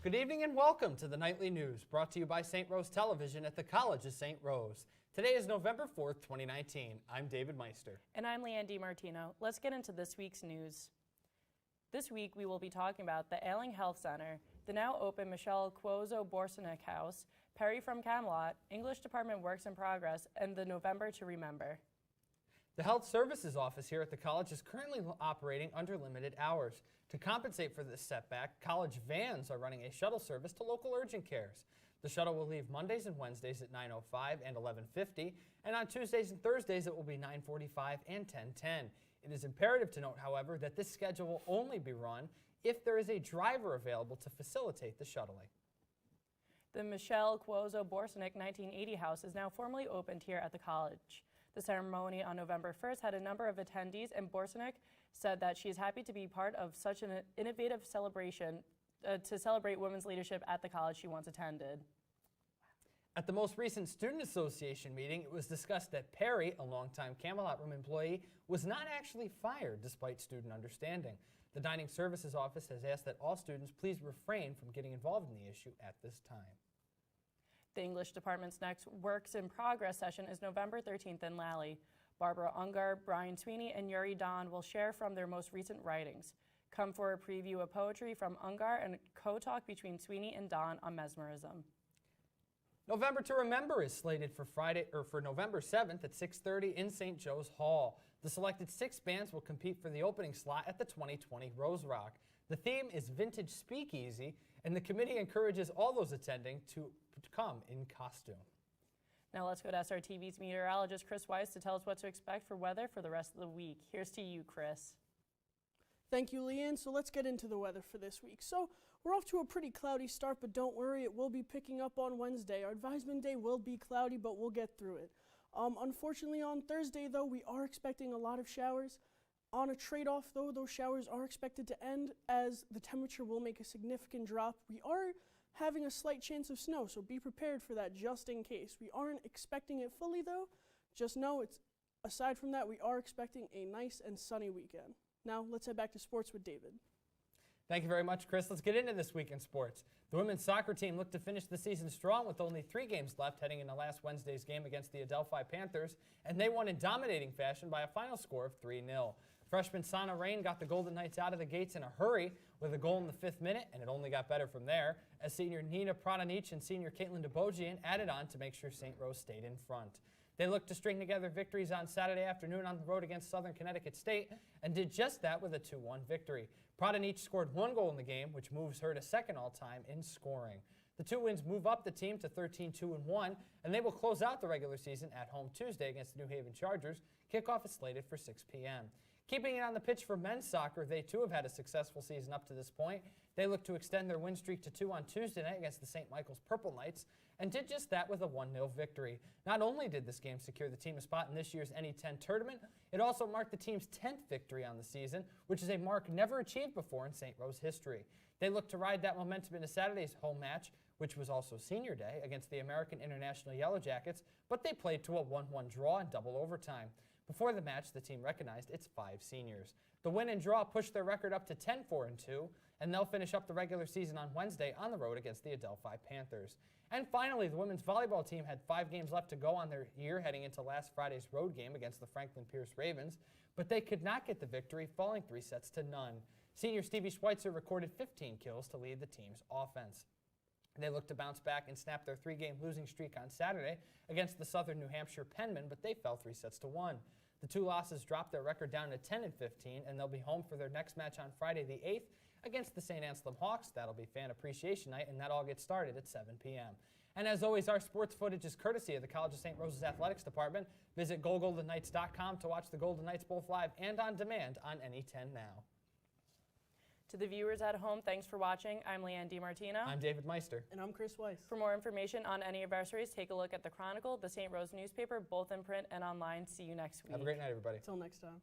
Good evening and welcome to the Nightly News, brought to you by St. Rose Television at the College of St. Rose. Today is November 4th, 2019. I'm David Meister. And I'm Leanne Demartino. Let's get into this week's news. This week we will be talking about the Ailing Health Center, the now open Michelle Cuozzo-Borsanek House, Perry from Camelot, English Department Works in Progress, and the November to Remember. The Health Services Office here at the college is currently operating under limited hours. To compensate for this setback, college vans are running a shuttle service to local urgent cares. The shuttle will leave Mondays and Wednesdays at 9:05 and 11:50, and on Tuesdays and Thursdays it will be 9:45 and 10:10. It is imperative to note, however, that this schedule will only be run if there is a driver available to facilitate the shuttling. The Michelle Cuozzo-Borsanek 1980 house is now formally opened here at the college. The ceremony on November 1st had a number of attendees, and Borsanek said that she is happy to be part of such an innovative celebration to celebrate women's leadership at the college she once attended. At the most recent Student Association meeting, it was discussed that Perry, a longtime Camelot Room employee, was not actually fired despite student understanding. The Dining Services Office has asked that all students please refrain from getting involved in the issue at this time. The English Department's next Works in Progress session is November 13th in Lally. Barbara Ungar, Brian Sweeney, and Yuri Don will share from their most recent writings. Come for a preview of poetry from Ungar and a co-talk between Sweeney and Don on mesmerism. November to Remember is slated for November 7th at 6:30 in St. Joe's Hall. The selected 6 bands will compete for the opening slot at the 2020 Rose Rock. The theme is Vintage Speakeasy, and the committee encourages all those attending to come in costume. Now let's go to SRTV's meteorologist Chris Weiss to tell us what to expect for weather for the rest of the week. Here's to you, Chris. Thank you, Leanne. So let's get into the weather for this week. So we're off to a pretty cloudy start, but don't worry, it will be picking up on Wednesday. Our advisement day will be cloudy, but we'll get through it. Unfortunately, on Thursday, though, we are expecting a lot of showers. On a trade-off, though, those showers are expected to end as the temperature will make a significant drop. We are having a slight chance of snow, so be prepared for that just in case. We aren't expecting it fully, though. Just know, aside from that, we are expecting a nice and sunny weekend. Now, let's head back to sports with David. Thank you very much, Chris. Let's get into this week in sports. The women's soccer team looked to finish the season strong with only 3 games left heading into last Wednesday's game against the Adelphi Panthers, and they won in dominating fashion by a final score of 3-0. Freshman Sana Rain got the Golden Knights out of the gates in a hurry with a goal in the 5th minute, and it only got better from there as senior Nina Pradanic and senior Caitlin DeBogian added on to make sure St. Rose stayed in front. They looked to string together victories on Saturday afternoon on the road against Southern Connecticut State and did just that with a 2-1 victory. Pradanic scored 1 goal in the game, which moves her to second all-time in scoring. The 2 wins move up the team to 13-2-1, and they will close out the regular season at home Tuesday against the New Haven Chargers. Kickoff is slated for 6 p.m. Keeping it on the pitch for men's soccer, they too have had a successful season up to this point. They look to extend their win streak to 2 on Tuesday night against the St. Michael's Purple Knights and did just that with a 1-0 victory. Not only did this game secure the team a spot in this year's NE10 tournament, it also marked the team's 10th victory on the season, which is a mark never achieved before in St. Rose history. They look to ride that momentum into Saturday's home match, which was also senior day, against the American International Yellow Jackets, but they played to a 1-1 draw in double overtime. Before the match, the team recognized its 5 seniors. The win and draw pushed their record up to 10-4-2, and they'll finish up the regular season on Wednesday on the road against the Adelphi Panthers. And finally, the women's volleyball team had 5 games left to go on their year heading into last Friday's road game against the Franklin Pierce Ravens, but they could not get the victory, falling 3-0. Senior Stevie Schweitzer recorded 15 kills to lead the team's offense. They look to bounce back and snap their 3-game losing streak on Saturday against the Southern New Hampshire Penmen, but they fell 3-1. The 2 losses dropped their record down to 10-15, and they'll be home for their next match on Friday the 8th against the St. Anselm Hawks. That'll be Fan Appreciation Night, and that all gets started at 7 p.m. And as always, our sports footage is courtesy of the College of St. Rose's Athletics Department. Visit GoGoldenKnights.com to watch the Golden Knights both live and on demand on NE10 Now. To the viewers at home, thanks for watching. I'm Leanne Demartino. I'm David Meister. And I'm Chris Weiss. For more information on any of our stories, take a look at the Chronicle, the St. Rose newspaper, both in print and online. See you next week. Have a great night, everybody. Until next time.